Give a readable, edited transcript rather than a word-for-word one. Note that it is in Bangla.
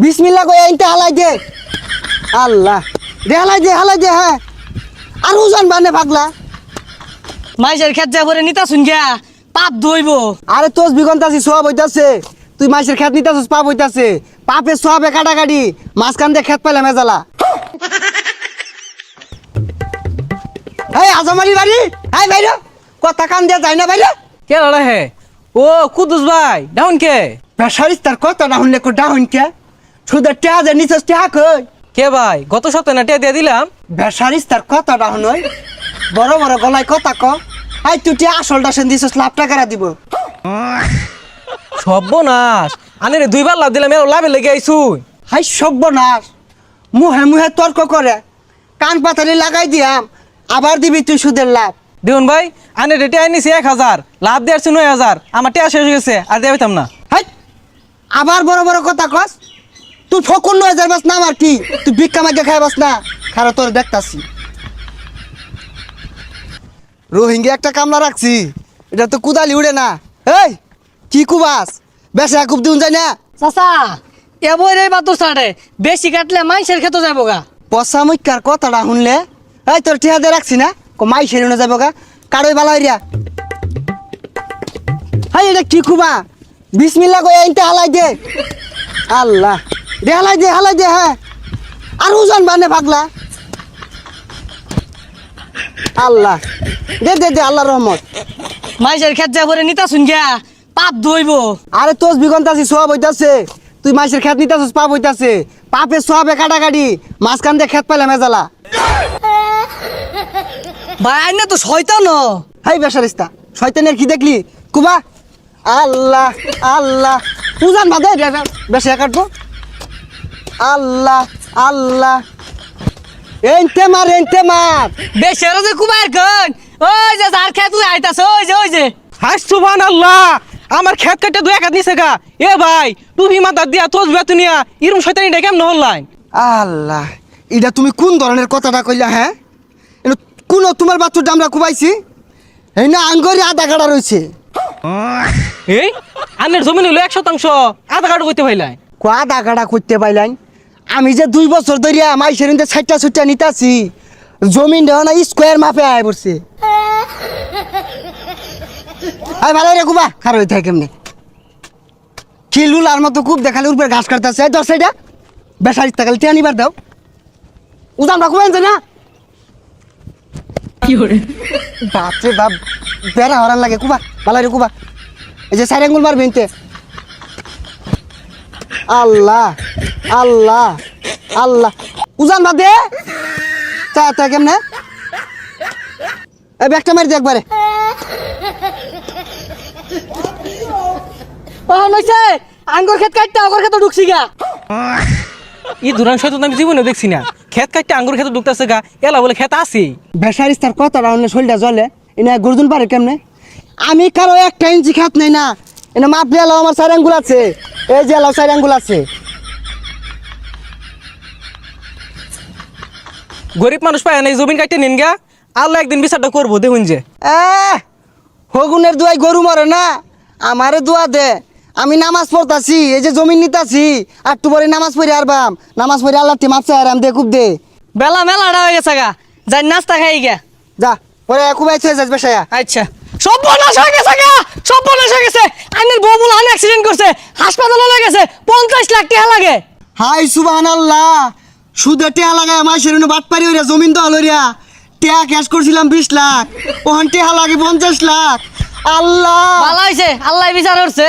বিসমিল্লাহ কই আইনতে হালাই দে। আল্লাহ দে হালাই দে হ্যাঁ। আর ওজন বানে পাগলা। মাইসের খেত যা করে নিতা শুন গিয়া পাপ ধইব। আরে তোস বিগন্তাছি সব হইতাছে। তুই মাইসের খেত নিতাছিস পাপ হইতাছে। পাপে সবে কাটাকাটি মাঝখান দিয়ে খেত পাইলে মেজালা। এই আজমারি বাড়ি এই বাইরে কথা কান দিয়া যায় না বাইরে। কে লড়া হে ও কুদুস ভাই ডাউন কে বেসারিস তার কথা না শুনলে কো ডাউন কে সুদের টেয়া যে নিছস টেয়া কই কে ভাই গত সপ্তাহে না টিয়া দিয়ে দিলাম। বেসারিস তার কথা ডাউন হই বড় বড় গলায় কথা ক। আই তুই টিয়া আসলটা সেন দিছস লাভ টাকা দিব। সর্বনাশ আনে দুইবার লাভ দিলাম এর লাভে লেগে আইছু। হাই সর্বনাশ মুহে মুহে তর্ক করে কান পাতালি লাগাই দিয়াম আবার দিবি তুই সুদের লাভ। দেখুন ভাই আনে রেটে আইনিছি 1000 লাভ দিয়ে আসছে 9000 আমার টিয়া শেষ হয়ে গেছে আর দিয়ে পাইতাম না। হাই আবার বড় বড় কথা কস তুই ফকুন 9000 বাস না আমার কি তুই ভিক্ষা মাগে খাই বাস না খারা তোর দেখতাছি। রোহিঙ্গা একটা কামলা রাখছি এটা তো কুদালি উড়ে না। এই কি কুবাস বেশা খুব দিন যায় না চাচা এবরে বাতুর ছাড়ে বেশি কাটলে মাইসের খেতে যাবো গা। পচা মুখার কথাটা শুনলে এই তোর টিহা দিয়ে রাখছি না মাই সেরে যাবো গা কারোই বালা হইয়া। হাই এটা কি কুবা বিসমিল্লাহ কই আইনতে হালাই দে। আল্লাহ দে হালাই দে হ্যাঁ। আর ওজন বানে পাগলা। আল্লাহ দে আল্লাহর রহমত। মাইসের খেত যা করে নিতা শুন গিয়া পাপ ধইব। আরে তোস বিগন্তাছি সব হইতাছে। তুই মাইসের খেত নিতাছিস পাপ হইতাছে। পাপে সবে কাটাকাটি মাঝখান দিয়ে খেত পাইলে মেজালা। ভাই আইনে তো শয়তান। হাই বেসারিস্তা শয়তানের কি দেখলি কুবা। আল্লাহ আল্লাহ উজান বাদে বেশি কাটবো। আল্লাহ আল্লাহ এনতে মার বেশি যে কুমার কন ওই যে যার খেত তুই আইতাছ ওই যে হাই সুবহানাল্লাহ আমার খেত কাটে 2 টাকা দিছে গা। এ ভাই টুপি মাথা দিয়া তোজ বেতুনিয়া ইরম শয়তানি ডা কেমন হল্লাই। আল্লাহ এটা তুমি কোন ধরনের কথাটা কইলা হ্যাঁ কোন তোমার বাচ্চুর ডামরা কুবাইছি এই না আঙ্গরি আধা কাটা রয়েছে। এই আনের জমি হলো 100% আধা কাটা কইতে ভাইলাই। আধা কাটা করতে পাইলাম আমি যে 2 বছর ধরিয়া মাইসের ছাইটা ছুটটা নিতাছি জমিন দেওয়া না স্কোয়ার মাপে আয় পড়ছে। আয় ভালো রে কুবা খার হয়ে থাকে কেমনে কি লুলার মতো খুব দেখালে উপরে ঘাস কাটতেছে দশ সাইডা বেসারিস থাকলে টিয়া নিবার দাও উজান রাখবেন যে না বাপরে বাপ বেড়া হরান লাগে কুবা ভালো রে কুবা এই যে সাইড আঙ্গুল মারবে ইনতে। আল্লাহ আল্লাহ আল্লাহ উজান বাদ দে চা কেমনে এই ব্যাগটা মারি দে একবারে। ও নইছে আঙ্গুর খেত কাটতে আগর খেতে ঢুকছি গা। ই দুরান শয়তান আমি জীবনে দেখছি না। খেত কাটতে আঙ্গুর খেতে ঢুকতেছে গা এলা বলে খেত আছে। বেসারিস তার কথাটা অন্য শরীরটা জ্বলে এনে গর্দুন পারে কেমনে আমি কারো 1 ইঞ্চি খাত নেই না এনে মাপ দিয়ে এলাও আমার 4 আঙ্গুল আছে এই যে এলাও 4 আঙ্গুল আছে। গরিব মানুষ পায় না এই জমিন কাটতে নিন গা আল্লাহ একদিন বিচারটা করবো দেখুন যে। হগুনের দুয়াই গরু মরে না আমারে দোয়া দে আমি নামাজ পড়তাছি এই যে জমিন নিতাছি আর একটু পরে নামাজ পড়ি আরবাম নামাজ পড়ি আল্লাহ মাপ চাই আরাম দে খুব দে বেলা মেলাটা হয়ে গেছে গা যাই নাস্তা খাই গা যা পরে খুব আইছে যাস বেসায়া। আচ্ছা সব বনাশ হয়ে গেছে গা সব বনাশ হয়ে গেছে আইনের বউ বলে অ্যাক্সিডেন্ট করছে হাসপাতালে হয়ে গেছে 50 লাখ টাকা লাগে। হাই সুবহানাল্লাহ সুদে টেয়া লাগায় মাসের বাট পারি ওরা জমিন দল হইয়া টেয়া ক্যাশ করছিলাম 20 লাখ ওখান টেয়া লাগে 50 লাখ। আল্লাহ ভালো হয়েছে আল্লাহ বিচার করছে।